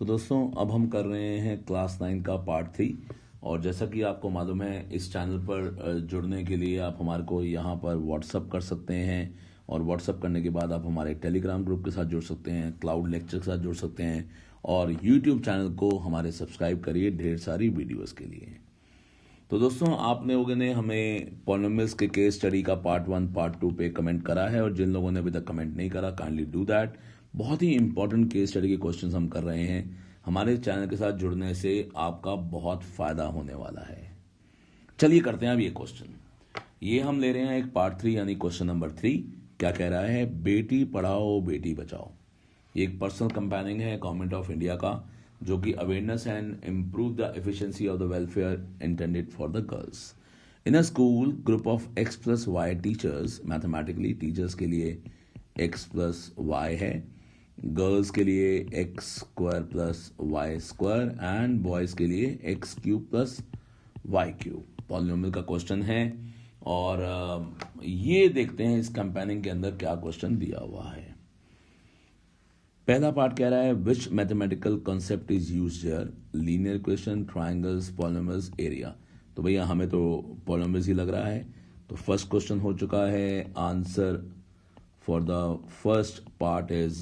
तो दोस्तों अब हम कर रहे हैं क्लास 9 का पार्ट 3। और जैसा कि आपको मालूम है, इस चैनल पर जुड़ने के लिए आप हमारे को यहाँ पर व्हाट्सअप कर सकते हैं, और व्हाट्सअप करने के बाद आप हमारे टेलीग्राम ग्रुप के साथ जुड़ सकते हैं, क्लाउड लेक्चर के साथ जुड़ सकते हैं, और यूट्यूब चैनल को हमारे सब्सक्राइब करिए ढेर सारी वीडियोस के लिए। तो दोस्तों, आप लोगों ने हमें पॉलिनोमियल्स के केस स्टडी का पार्ट 1 पार्ट 2 पे कमेंट करा है, और जिन लोगों ने अभी तक कमेंट नहीं करा, काइंडली डू दैट। बहुत ही इंपॉर्टेंट केस स्टडी के क्वेश्चंस हम कर रहे हैं। हमारे चैनल के साथ जुड़ने से आपका बहुत फायदा होने वाला है। चलिए करते हैं अब ये क्वेश्चन। ये हम ले रहे हैं एक पार्ट 3 यानी क्वेश्चन नंबर 3। क्या कह रहा है? बेटी पढ़ाओ बेटी बचाओ। ये एक पर्सनल कंपेनिंग है गवर्नमेंट ऑफ इंडिया का, जो कि awareness and improve the efficiency of the welfare intended for the girls in a school. Group of x+y teachers, mathematically teachers के लिए x+y है, गर्ल्स के लिए x² + y² एंड बॉयज के लिए x³ + y³। पॉलिनोमियल का क्वेश्चन है, और ये देखते हैं इस कंपेनिंग के अंदर क्या क्वेश्चन दिया हुआ है। पहला पार्ट कह रहा है which mathematical concept is used here? Linear equation, triangles, polynomials, area. तो भैया हमें तो पॉलिनोमियल्स ही लग रहा है, तो फर्स्ट क्वेश्चन हो चुका है। Answer for the first part is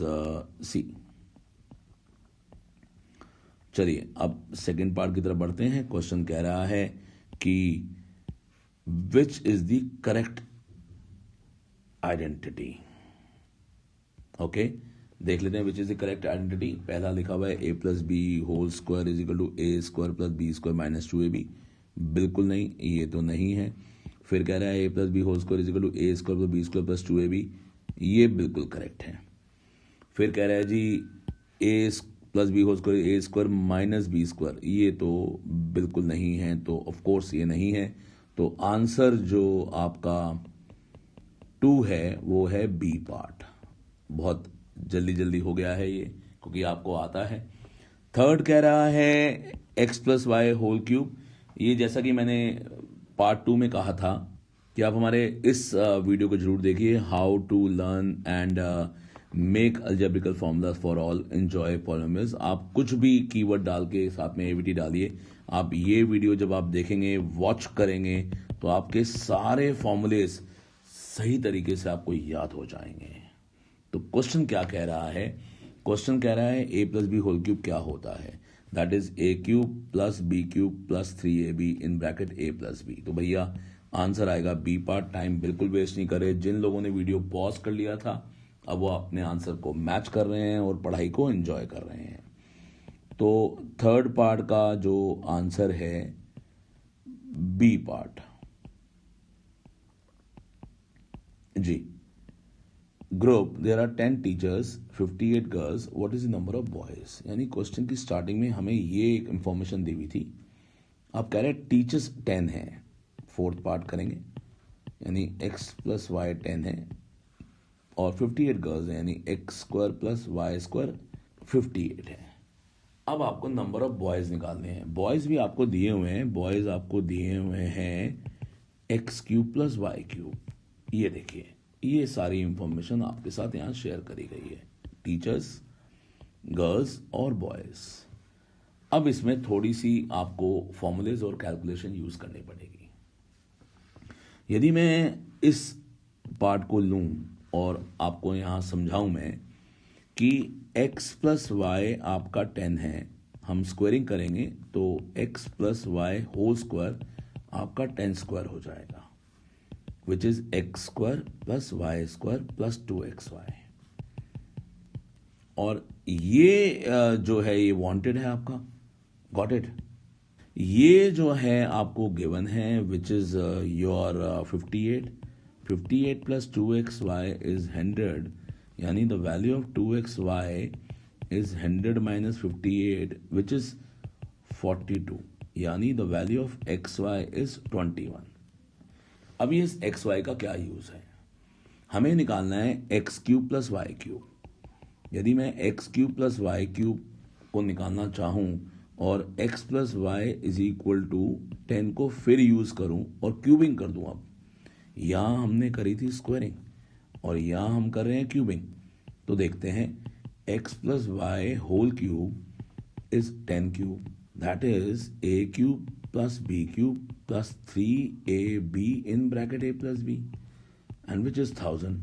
C. चलिए अब सेकंड पार्ट की तरफ बढ़ते हैं। क्वेश्चन कह रहा है कि which is the correct identity. Okay, देख लेते हैं which is the correct identity. पहला लिखा हुआ है a+b² = a² + b² - 2ab। बिल्कुल नहीं, ये तो नहीं है। फिर कह रहा है a+b² = a² + b² + 2ab। ये बिल्कुल करेक्ट है। फिर कह रहा है जी a+b² a² - b²। ये तो बिल्कुल नहीं है, तो ऑफ कोर्स ये नहीं है। तो आंसर जो आपका 2 है वो है बी पार्ट। बहुत जल्दी जल्दी हो गया है ये, क्योंकि आपको आता है। थर्ड कह रहा है x+y³। ये जैसा कि मैंने पार्ट 2 में कहा था कि आप हमारे इस वीडियो को जरूर देखिए, how to learn and make algebraic formulas for all, enjoy polynomials. आप कुछ भी कीवर्ड डाल के साथ में एवीटी डालिए। आप ये वीडियो जब आप देखेंगे, वॉच करेंगे, तो आपके सारे फॉर्मूलेज सही तरीके से आपको याद हो जाएंगे। तो क्वेश्चन क्या कह रहा है? क्वेश्चन कह रहा है a+b³ क्या होता है? That is a³ + b³ + 3ab in bracket a+b। तो भैया आंसर आएगा बी पार्ट। टाइम बिल्कुल वेस्ट नहीं करे। जिन लोगों ने वीडियो पॉज कर लिया था, अब वो अपने आंसर को मैच कर रहे हैं और पढ़ाई को एंजॉय कर रहे हैं। तो थर्ड पार्ट का जो आंसर है बी पार्ट जी। Group there are 10 teachers, 58 girls, what is the number of boys? यानी क्वेश्चन की स्टार्टिंग में हमें ये एक इंफॉर्मेशन दी हुई थी। आप कह रहे हैं टीचर्स 10 हैं। फोर्थ पार्ट करेंगे, यानी x+y 10 है, और 58 गर्ल्स हैं, यानी x² + y² 58 है। अब आपको नंबर ऑफ बॉयज निकालने हैं। बॉयज भी आपको दिए हुए हैं। बॉयज आपको दिए हुए हैं x³ + y³। ये देखिए, ये सारी इंफॉर्मेशन आपके साथ यहां शेयर करी गई है, टीचर्स, गर्ल्स और बॉयज। अब इसमें थोड़ी सी आपको फॉर्मूलेज और कैलकुलेशन यूज करनी पड़ेगी। यदि मैं इस पार्ट को लूं और आपको यहां समझाऊं मैं कि x+y आपका 10 है, हम स्क्वायरिंग करेंगे तो x+y² आपका 10² हो जाएगा, which is x² + y² + 2xy। और ये जो है ये वांटेड है आपका, गॉट इट। ये जो है आपको गिवन है, which is your 58 + 2xy is 100, यानी the value of 2xy is 100 - 58 which is 42, यानी the value of xy is 21। अब ये xy का क्या यूज है? हमें निकालना है x³ + y³। यदि मैं x³ + y³ को निकालना चाहूं और x+y = 10 को फिर यूज करूं और क्यूबिंग कर दूं, अब यहां हमने करी थी स्क्वायरिंग और यहां हम कर रहे हैं क्यूबिंग। तो देखते हैं x+y whole cube is 10 cube. That is a cube plus b cube plus 3ab in bracket a plus b and which is 1000.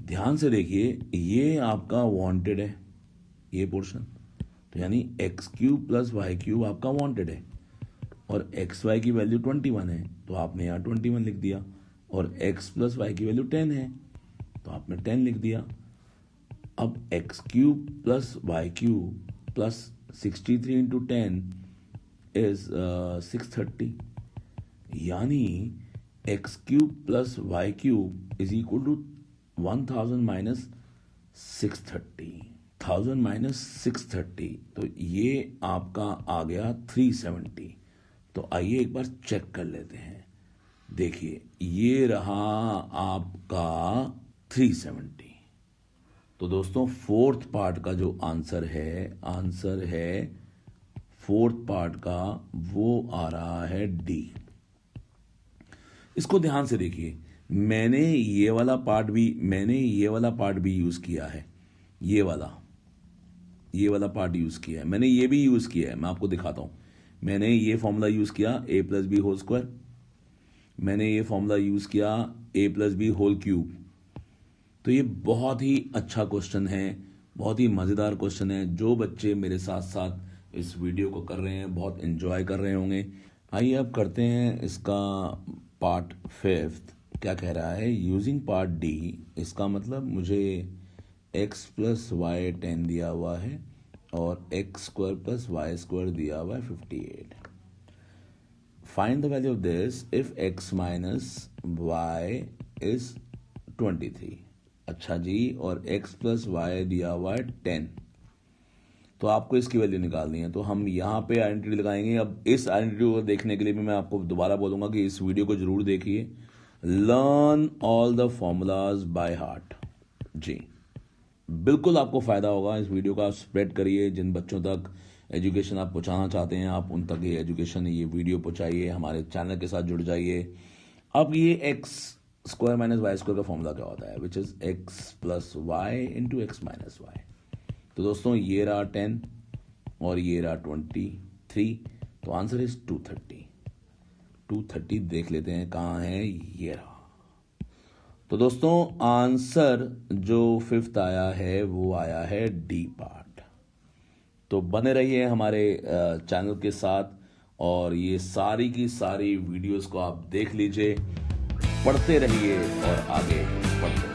ध्यान से देखिए, ये आपका वांटेड है, ये पोर्शन, तो यानी x cube plus y cube आपका वांटेड है और एक्स वाई की वैल्यू 21 है तो आपने यहाँ 21 लिख दिया, और एक्स प्लस वाई की वैल्यू 10 है तो आपने 10 लिख दिया. अब x cube plus y cube plus 63 into 10 is 630, यानी x cube plus y cube is equal to 1000 minus 630. 1000 minus 630, तो ये आपका आ गया 370. तो आइए एक बार चेक कर लेते हैं. देखिए, ये रहा आपका 370. तो दोस्तों फोर्थ पार्ट का जो आंसर है फोर्थ पार्ट का, वो आ रहा है डी. इसको ध्यान से देखिए, मैंने ये वाला पार्ट भी यूज किया है, ये वाला पार्ट यूज किया है, मैंने ये भी यूज किया है. मैं आपको दिखाता हूं. मैंने ये फॉर्मूला यूज किया a plus b whole square, मैंने ये फॉर्मूला यूज किया a plus b whole cube. तो ये बहुत ही अच्छा क्वेश्चन है, बहुत ही मजेदार क्वेश्चन है. जो बच्चे मेरे साथ साथ इस वीडियो को कर रहे हैं बहुत एंजॉय कर रहे होंगे. आइए अब करते हैं इसका पार्ट फिफ्थ. क्या कह रहा है? यूजिंग पार्ट डी, इसका मतलब मुझे x प्लस वाई 10 दिया हुआ है और x square plus y square दिया हुआ है 58. Find the value of this if x minus y is 23. अच्छा जी, और x प्लस वाई दिया हुआ है 10, तो आपको इसकी वैल्यू निकालनी है. तो हम यहाँ पे आइडेंटिटी लगाएंगे. अब इस आइडेंटिटी को देखने के लिए भी मैं आपको दोबारा बोलूंगा कि इस वीडियो को जरूर देखिए. Learn all the formulas by heart. जी बिल्कुल आपको फायदा होगा. इस वीडियो का स्प्रेड करिए. जिन बच्चों तक एजुकेशन आप पहुंचाना चाहते हैं, आप उन तक ये एजुकेशन, ये वीडियो पहुंचाइए. हमारे चैनल के साथ जुड़ जाइए. अब ये x square minus y square का फॉर्मूला क्या होता है? Which is x plus y into x minus y. तो दोस्तों ये रहा 10 और ये रहा 23. तो आंसर इज 230. 230 देख लेते हैं कहाँ है. ये रहा. तो दोस्तों आंसर जो फिफ्थ आया है वो आया है डी पार्ट. तो बने रहिए हमारे चैनल के साथ और ये सारी की सारी वीडियोस को आप देख लीजिए, पढ़ते रहिए और आगे बढ़ते रहिए.